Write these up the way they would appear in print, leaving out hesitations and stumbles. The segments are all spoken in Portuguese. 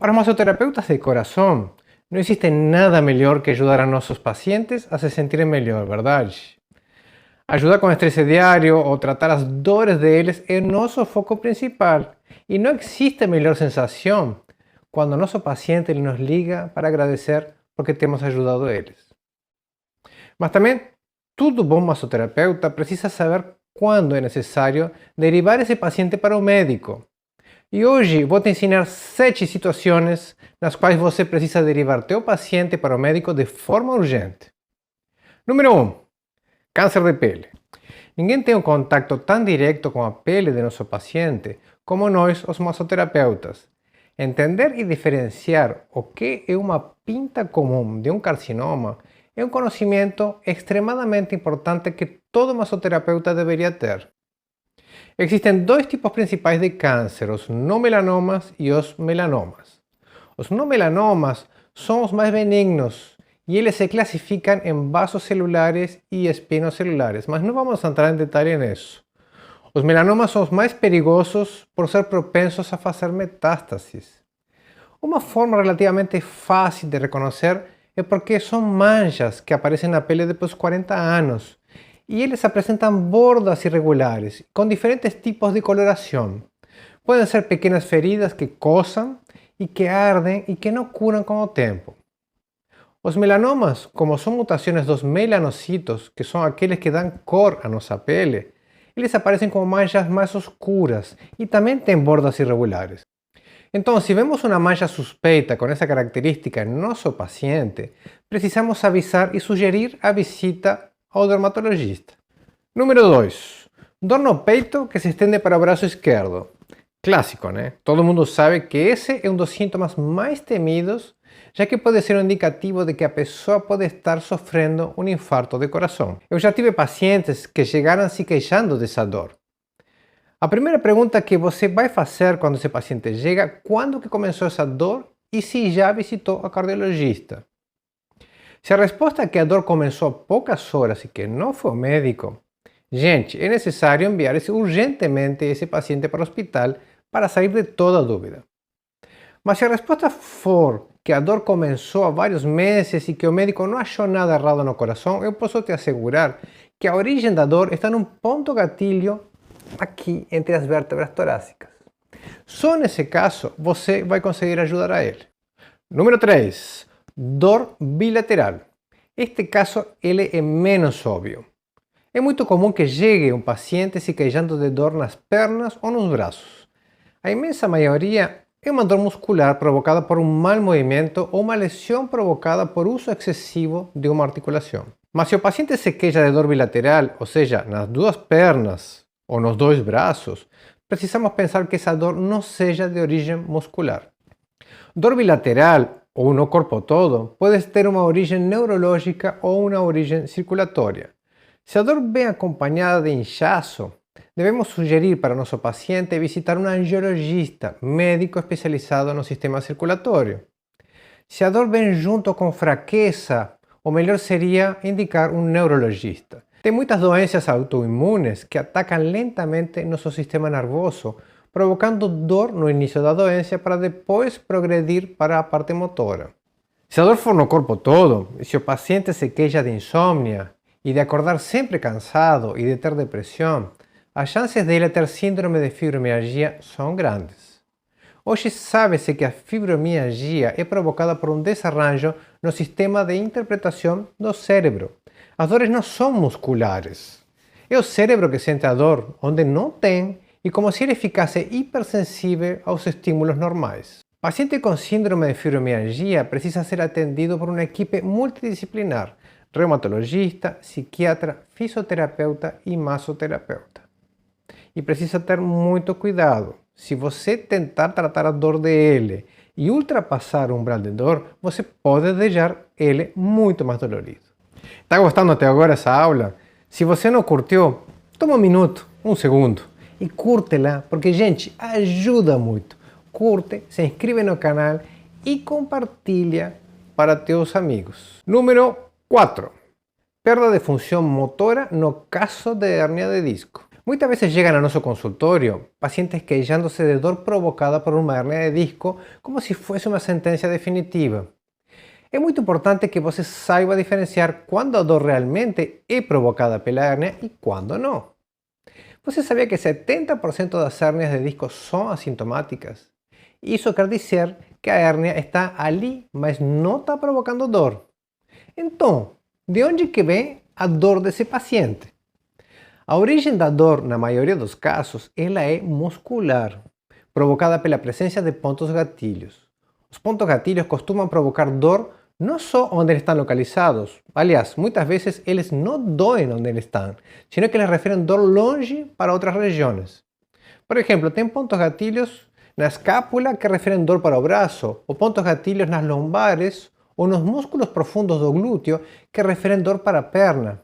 Para os massoterapeutas de coração, não existe nada melhor que ajudar a nossos pacientes a se sentirem melhor, verdade? Ajudar com o estresse diário ou tratar as dores deles é nosso foco principal. E não existe melhor sensação quando o nosso paciente ele nos liga para agradecer porque temos ajudado eles. Mas também, todo bom massoterapeuta precisa saber quando é necessário derivar esse paciente para o médico. E hoje vou te ensinar 7 situações nas quais você precisa derivar teu paciente para o médico de forma urgente. Número 1. Câncer de pele. Ninguém tem um contato tão direto com a pele de nosso paciente como nós, os massoterapeutas. Entender e diferenciar o que é uma pinta comum de um carcinoma é um conhecimento extremadamente importante que todo massoterapeuta deveria ter. Existem 2 tipos principais de câncer, os não melanomas e os melanomas. Os não melanomas são os mais benignos e eles se classificam em vasos celulares e espinocelulares, mas não vamos entrar em detalhe nisso. Os melanomas são os mais perigosos por ser propensos a fazer metástases. Uma forma relativamente fácil de reconhecer é porque são manchas que aparecem na pele depois dos 40 anos e eles apresentam bordas irregulares com diferentes tipos de coloração. Podem ser pequenas feridas que coçam e que ardem e que não curam com o tempo. Os melanomas, como são mutações dos melanocitos, que são aqueles que dão cor à nossa pele, eles aparecem como manchas mais escuras e também têm bordas irregulares. Então, se vemos uma mancha suspeita com essa característica em nosso paciente, precisamos avisar e sugerir a visita ao dermatologista. Número 2. Dor no peito que se estende para o braço esquerdo. Clássico, né? Todo mundo sabe que esse é um dos sintomas mais temidos, já que pode ser um indicativo de que a pessoa pode estar sofrendo um infarto de coração. Eu já tive pacientes que chegaram se queixando dessa dor. A primeira pergunta que você vai fazer quando esse paciente chega é quando que começou essa dor e se já visitou a cardiologista. Se a resposta é que a dor começou há poucas horas e que não foi ao médico, gente, é necessário enviar urgentemente esse paciente para o hospital para sair de toda dúvida. Mas se a resposta for que a dor começou há vários meses e que o médico não achou nada errado no coração, eu posso te assegurar que a origem da dor está num ponto gatilho aqui entre as vértebras torácicas. Só nesse caso você vai conseguir ajudar a ele. Número 3. Dor bilateral. Este caso ele é menos óbvio. É muito comum que chegue um paciente se queixando de dor nas pernas ou nos braços. A imensa maioria é uma dor muscular provocada por um mau movimento ou uma lesão provocada por uso excessivo de uma articulação. Mas se o paciente se queixa de dor bilateral, ou seja, nas 2 pernas ou nos 2 braços, precisamos pensar que essa dor não seja de origem muscular. Dor bilateral ou no corpo todo pode ter uma origem neurológica ou uma origem circulatória. Se a dor vem acompanhada de inchaço, devemos sugerir para nosso paciente visitar um angiologista, médico especializado no sistema circulatório. Se a dor vem junto com fraqueza, o melhor seria indicar um neurologista. Tem muitas doenças autoimunes que atacam lentamente nosso sistema nervoso, provocando dor no início da doença para depois progredir para a parte motora. Se a dor for no corpo todo, e se o paciente se queixa de insônia e de acordar sempre cansado e de ter depressão, as chances dele ter síndrome de fibromialgia são grandes. Hoje sabe-se que a fibromialgia é provocada por um desarranjo no sistema de interpretação do cérebro. As dores não são musculares. É o cérebro que sente a dor onde não tem e como se ele ficasse hipersensível aos estímulos normais. O paciente com síndrome de fibromialgia precisa ser atendido por uma equipe multidisciplinar, reumatologista, psiquiatra, fisioterapeuta e massoterapeuta. E precisa ter muito cuidado. Se você tentar tratar a dor dele e ultrapassar o umbral de dor, você pode deixar ele muito mais dolorido. Está gostando até agora essa aula? Se você não curtiu, toma um minuto, um segundo e curte-la, porque gente, ajuda muito. Curte, se inscreve no canal e compartilha para teus amigos. Número 4. Perda de função motora no caso de hérnia de disco. Muitas veces llegan a nuestro consultorio pacientes quejándose de dor provocada por una hernia de disco como si fuese una sentencia definitiva. É muito importante que você saiba diferenciar quando a dor realmente é provocada pela hérnia e quando não. Você sabia que 70% das hérnias de disco são assintomáticas? Isso quer dizer que a hérnia está ali, mas não está provocando dor. Então, de onde que vem a dor desse paciente? A origem da dor, na maioria dos casos, ela é muscular, provocada pela presença de pontos gatilhos. Os pontos gatilhos costumam provocar dor não só onde eles estão localizados. Aliás, muitas vezes eles não doem onde eles estão, sino que eles referem dor longe para outras regiões. Por exemplo, tem pontos gatilhos na escápula que referem dor para o braço, ou pontos gatilhos nas lombares ou nos músculos profundos do glúteo que referem dor para a perna.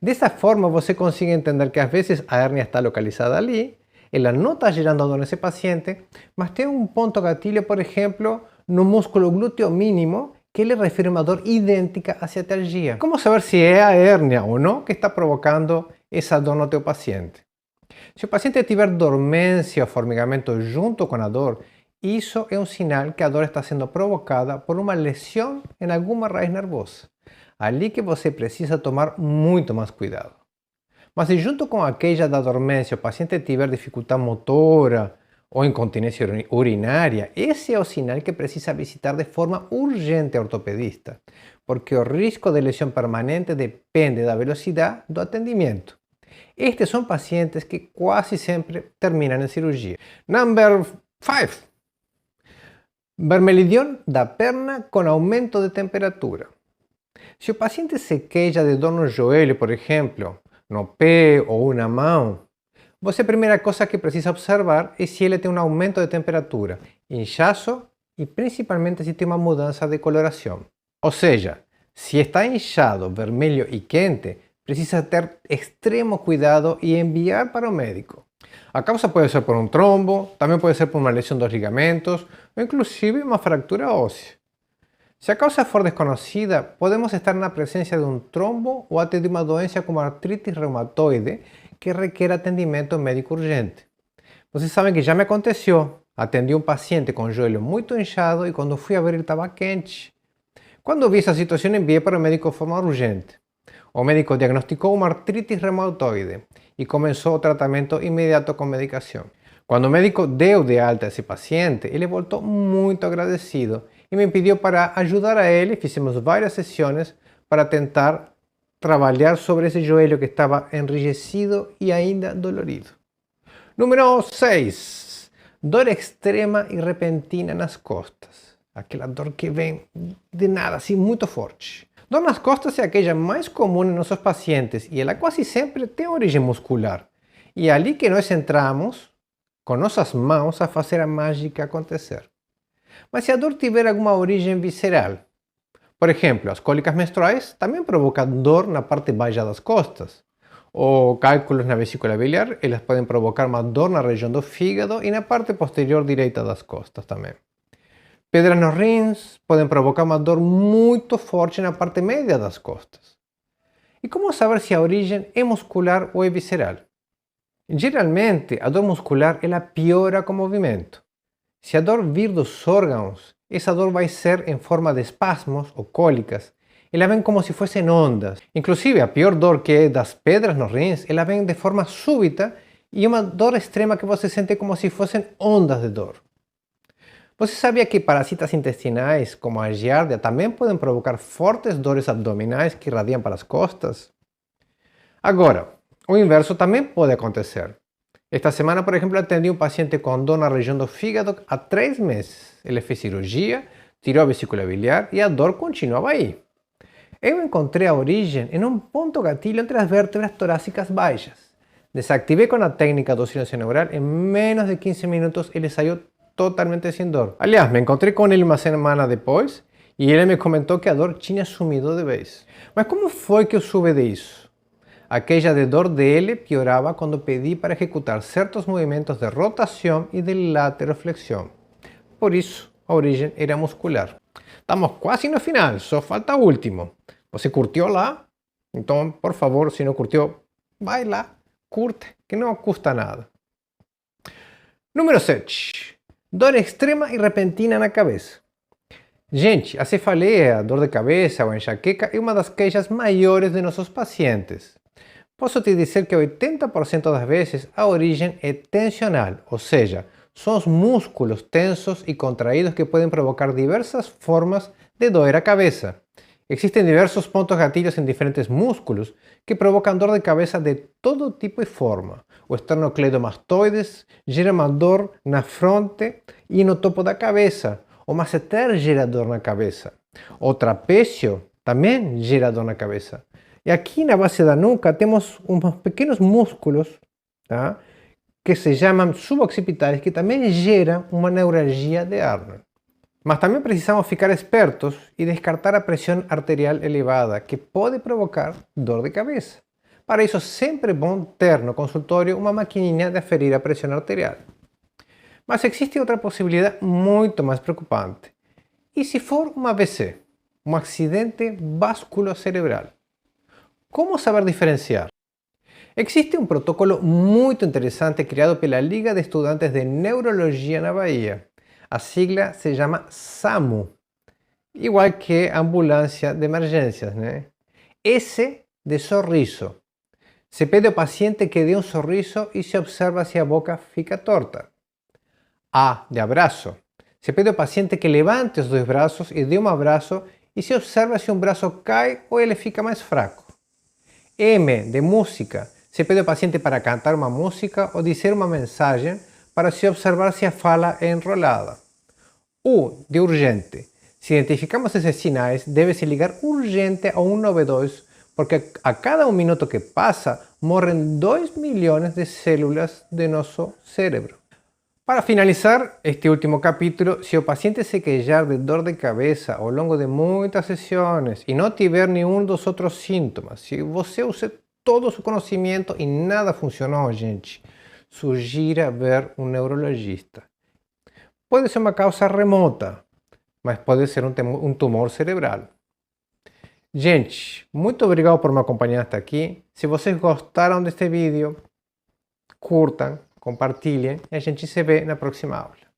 Dessa forma, você consegue entender que às vezes a hérnia está localizada ali, ela não está gerando dor nesse paciente, mas tem um ponto gatilho, por exemplo, no músculo glúteo mínimo, que ele refere uma dor idêntica à ciatalgia. Como saber se é a hérnia ou não que está provocando essa dor no teu paciente? Se o paciente tiver dormência ou formigamento junto com a dor, isso é um sinal que a dor está sendo provocada por uma lesão em alguma raiz nervosa. Ali que você precisa tomar muito mais cuidado. Mas se junto com a queixa da dormência o paciente tiver dificuldade motora ou incontinência urinária, esse é o sinal que precisa visitar de forma urgente a ortopedista, porque o risco de lesão permanente depende da velocidade do atendimento. Estes são pacientes que quase sempre terminam em cirurgia. Number 5. Vermelhidião da perna com aumento de temperatura. Se o paciente se queixa de dor no joelho, por exemplo, no pé ou na mão, a primeira coisa que precisa observar é se ele tem um aumento de temperatura, inchaço e principalmente se tem uma mudança de coloração. Ou seja, se está inchado, vermelho e quente, precisa ter extremo cuidado e enviar para o médico. A causa pode ser por um trombo, também pode ser por uma lesão dos ligamentos ou inclusive uma fratura óssea. Se a causa for desconhecida, podemos estar na presença de um trombo ou até de uma doença como artrite reumatoide que requer atendimento médico urgente. Vocês sabem que já me aconteceu. Atendi um paciente com o joelho muito inchado e quando fui a ver ele estava quente. Quando vi essa situação, enviei para o médico de forma urgente. O médico diagnosticou uma artrite reumatoide e começou o tratamento imediato com medicação. Quando o médico deu de alta esse paciente, ele voltou muito agradecido e me pediu para ajudar a ele. Fizemos várias sessões para tentar trabalhar sobre esse joelho que estava enrijecido e ainda dolorido. Número 6. Dor extrema e repentina nas costas. Aquela dor que vem de nada, assim, muito forte. Dor nas costas é a queixa mais comum em nossos pacientes e ela quase sempre tem origem muscular. E é ali que nós entramos com nossas mãos a fazer a mágica acontecer. Mas se a dor tiver alguma origem visceral, por exemplo, as cólicas menstruais também provocam dor na parte baixa das costas. Ou cálculos na vesícula biliar, elas podem provocar uma dor na região do fígado e na parte posterior direita das costas também. Pedras nos rins podem provocar uma dor muito forte na parte média das costas. E como saber se a origem é muscular ou é visceral? Geralmente, a dor muscular ela piora com o movimento. Se a dor vir dos órgãos, essa dor vai ser em forma de espasmos ou cólicas. Ela vem como se fossem ondas. Inclusive, a pior dor que é das pedras nos rins, ela vem de forma súbita e uma dor extrema que você sente como se fossem ondas de dor. Você sabia que parasitas intestinais, como a giardia, também podem provocar fortes dores abdominais que irradiam para as costas? Agora, o inverso também pode acontecer. Esta semana, por exemplo, atendi um paciente com dor na região do fígado há 3 meses. Ele fez cirurgia, tirou a vesícula biliar e a dor continuava aí. Eu encontrei a origem em um ponto gatilho entre as vértebras torácicas baixas. Desactivei com a técnica do silêncio neural, em menos de 15 minutos ele saiu totalmente sem dor. Aliás, me encontrei com ele uma semana depois e ele me comentou que a dor tinha sumido de vez. Mas como foi que eu soube disso? A queixa de dor dele piorava quando pedi para executar certos movimentos de rotação e de lateroflexão. Por isso, a origem era muscular. Estamos quase no final, só falta o último. Você curtiu lá? Então, por favor, se não curtiu, vai lá, Curte, que não custa nada. Número 7. Dor extrema e repentina na cabeça. Gente, a cefaleia, dor de cabeça ou enxaqueca é uma das queixas maiores de nossos pacientes. Posso te dizer que 80% das vezes a origem é tensional, ou seja, são os músculos tensos e contraídos que podem provocar diversas formas de doer a cabeça. Existem diversos pontos gatilhos em diferentes músculos que provocam dor de cabeça de todo tipo e forma. O esternocleidomastoides gera uma dor na fronte e no topo da cabeça. O masseter gera dor na cabeça. O trapézio também gera dor na cabeça. E aqui na base da nuca temos uns pequenos músculos, tá? Que se chamam suboccipitais, que também geram uma neuralgia de Arnold. Mas também precisamos ficar espertos e descartar a pressão arterial elevada, que pode provocar dor de cabeça. Para isso, sempre é bom ter no consultório uma maquininha de aferir a pressão arterial. Mas existe outra possibilidade muito mais preocupante. E se for um AVC, um acidente vasculocerebral? Como saber diferenciar? Existe um protocolo muito interessante criado pela Liga de Estudantes de Neurologia na Bahia. A sigla se chama SAMU, igual que ambulância de emergências, né? S de sorriso. Se pede ao paciente que dê um sorriso e se observa se a boca fica torta. A de abraço. Se pede ao paciente que levante os dois braços e dê um abraço e se observa se um braço cai ou ele fica mais fraco. M de música. Se pede ao paciente para cantar uma música ou dizer uma mensagem para se observar se a fala é enrolada. U de urgente. Se identificamos esses sinais, deve-se ligar urgente ao 192, porque a cada um minuto que passa, morrem 2 milhões de células de nosso cérebro. Para finalizar este último capítulo, se o paciente se queixar de dor de cabeça ao longo de muitas sessões e não tiver nenhum dos outros sintomas, se você usa todo o seu conhecimento e nada funcionou, gente, sugira ver um neurologista. Pode ser uma causa remota, mas pode ser um tumor cerebral. Gente, muito obrigado por me acompanhar até aqui. Se vocês gostaram deste vídeo, curtam, compartilhem e a gente se vê na próxima aula.